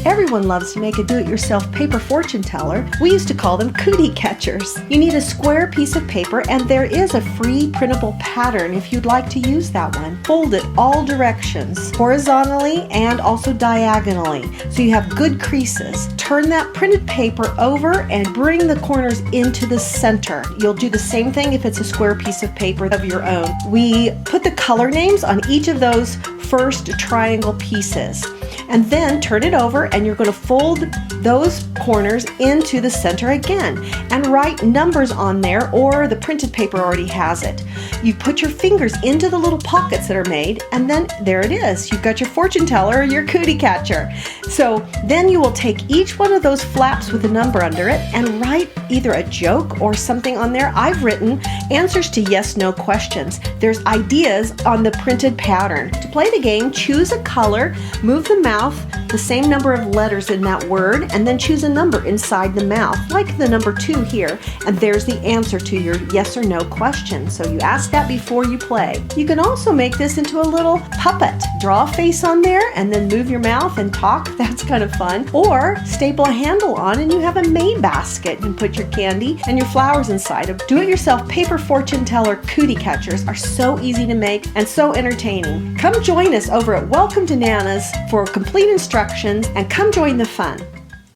Everyone loves to make a do-it-yourself paper fortune teller. We used to call them cootie catchers. You need a square piece of paper, and there is a free printable pattern if you'd like to use that one. Fold it all directions, horizontally and also diagonally, so you have good creases. Turn that printed paper over and bring the corners into the center. You'll do the same thing if it's a square piece of paper of your own. We put the color names on each of those first triangle pieces, and then turn it over, and you're going to fold those corners into the center again and write numbers on there, or the printed paper already has it. You put your fingers into the little pockets that are made, and then there it is. You've got your fortune teller or your cootie catcher. So then you will take each one of those flaps with a number under it and write either a joke or something on there. I've written answers to yes/no questions. There's ideas on the printed pattern. To play the game, choose a color, move the mouth the same number of letters in that word, and then choose a number inside the mouth, like the number 2 here, and there's the answer to your yes or no question. So you ask that before you play. You can also make this into a little puppet. Draw a face on there and then move your mouth and talk. That's kind of fun. Or staple a handle on and you have a May basket. You can put your candy and your flowers inside. Do-it-yourself paper fortune teller cootie catchers are so easy to make and so entertaining. Come join us over at Welcome to Nana's for complete instructions, and come join the fun.